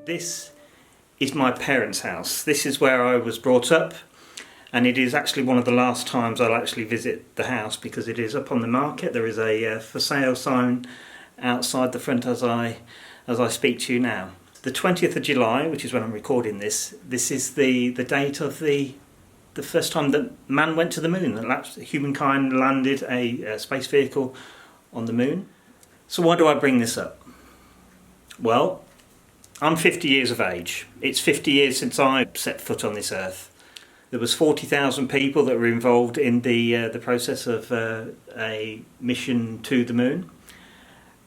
This is my parents' house. This is where I was brought up, and it is actually one of the last times I'll actually visit the house because it is up on the market. There is a for sale sign outside the front as I speak to you now. The 20th of July, which is when I'm recording this is the date of the first time that man went to the moon, that humankind landed a space vehicle on the moon. So why do I bring this up? Well, I'm 50 years of age. It's 50 years since I set foot on this earth. There was 40,000 people that were involved in the process of a mission to the moon.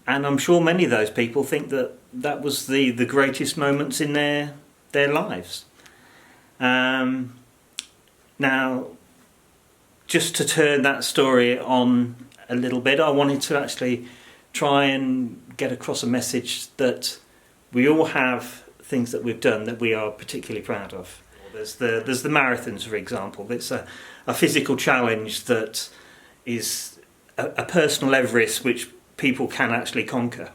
And I'm sure many of those people think that that was the greatest moments in their lives. Now, just to turn that story on a little bit, I wanted to actually try and get across a message that we all have things that we've done that we are particularly proud of. There's the marathons, for example. It's a physical challenge that is a personal Everest which people can actually conquer.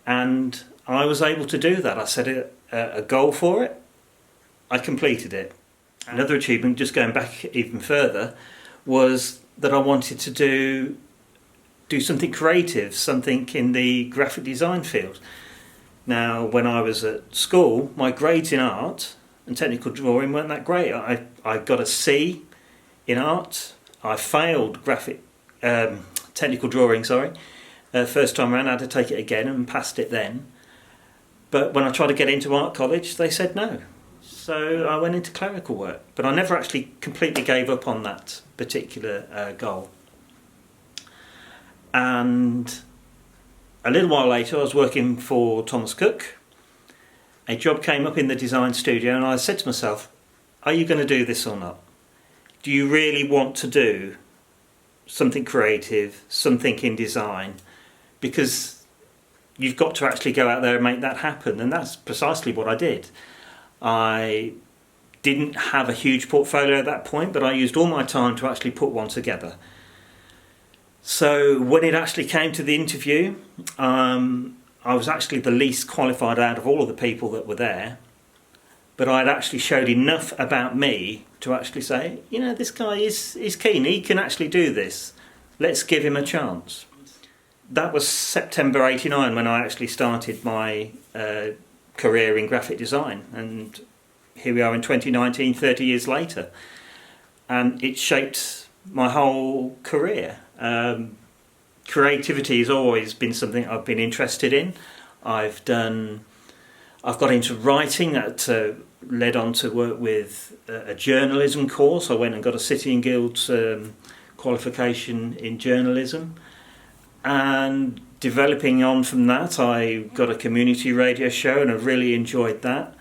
And I was able to do that. I set a goal for it. I completed it. Another achievement, just going back even further, was that I wanted to do something creative, something in the graphic design field. Now, when I was at school, my grades in art and technical drawing weren't that great. I got a C in art. I failed technical drawing, first time around. I had to take it again and passed it then. But when I tried to get into art college, they said no. So I went into clerical work. But I never actually completely gave up on that particular goal. And a little while later, I was working for Thomas Cook. A job came up in the design studio, and I said to myself, are you going to do this or not? Do you really want to do something creative, something in design? Because you've got to actually go out there and make that happen, and that's precisely what I did. I didn't have a huge portfolio at that point, but I used all my time to actually put one together. So when it actually came to the interview, I was actually the least qualified out of all of the people that were there, but I'd actually showed enough about me to actually say, you know, this guy is keen, he can actually do this, let's give him a chance. That was September '89 when I actually started my career in graphic design, and here we are in 2019, 30 years later, and it shaped my whole career. Creativity has always been something I've been interested in. I've got into writing. That led on to work with a journalism course. I went and got a City and Guilds qualification in journalism, and developing on from that, I got a community radio show, and I really enjoyed that.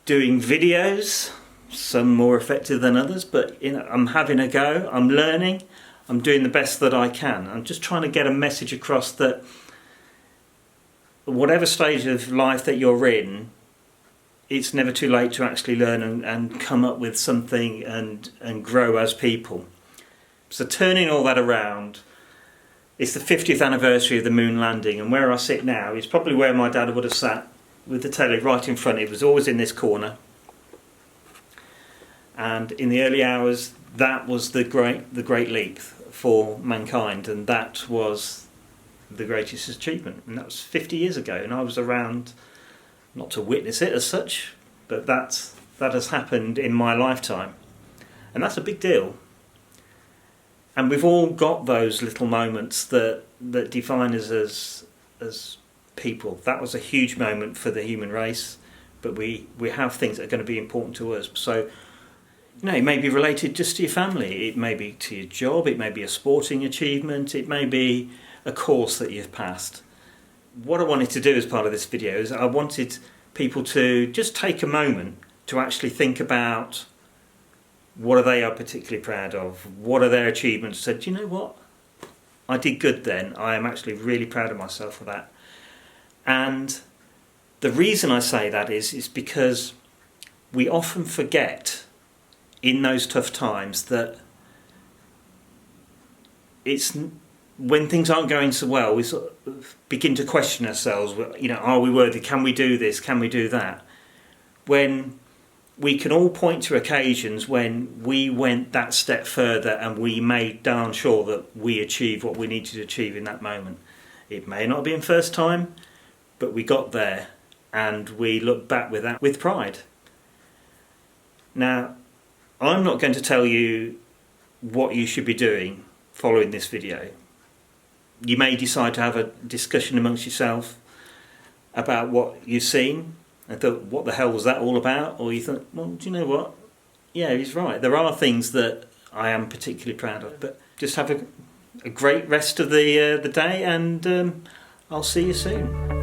Doing videos, some more effective than others, but I'm having a go. I'm learning. I'm doing the best that I can. I'm just trying to get a message across that whatever stage of life that you're in, it's never too late to actually learn and come up with something and grow as people. So turning all that around, it's the 50th anniversary of the moon landing, and where I sit now is probably where my dad would have sat with the telly right in front. It was always in this corner. And in the early hours, that was the great leap for mankind, and that was the greatest achievement. And that was 50 years ago, and I was around not to witness it as such, but that has happened in my lifetime, and that's a big deal. And we've all got those little moments that define us as people. That was a huge moment for the human race, but we have things that are going to be important to us. So, you know, it may be related just to your family, it may be to your job, it may be a sporting achievement, it may be a course that you've passed. What I wanted to do as part of this video is I wanted people to just take a moment to actually think about what they are particularly proud of, what are their achievements. So, do you know what? I did good then. I am actually really proud of myself for that. And the reason I say that is because we often forget in those tough times that when things aren't going so well, we sort of begin to question ourselves. You know, are we worthy? Can we do this? Can we do that? When we can all point to occasions when we went that step further and we made darn sure that we achieved what we needed to achieve in that moment. It may not have been first time, but we got there and we look back with that with pride. Now, I'm not going to tell you what you should be doing following this video. You may decide to have a discussion amongst yourself about what you've seen and thought, what the hell was that all about? Or you thought, well, do you know what? Yeah, he's right. There are things that I am particularly proud of, but just have a great rest of the day, and I'll see you soon.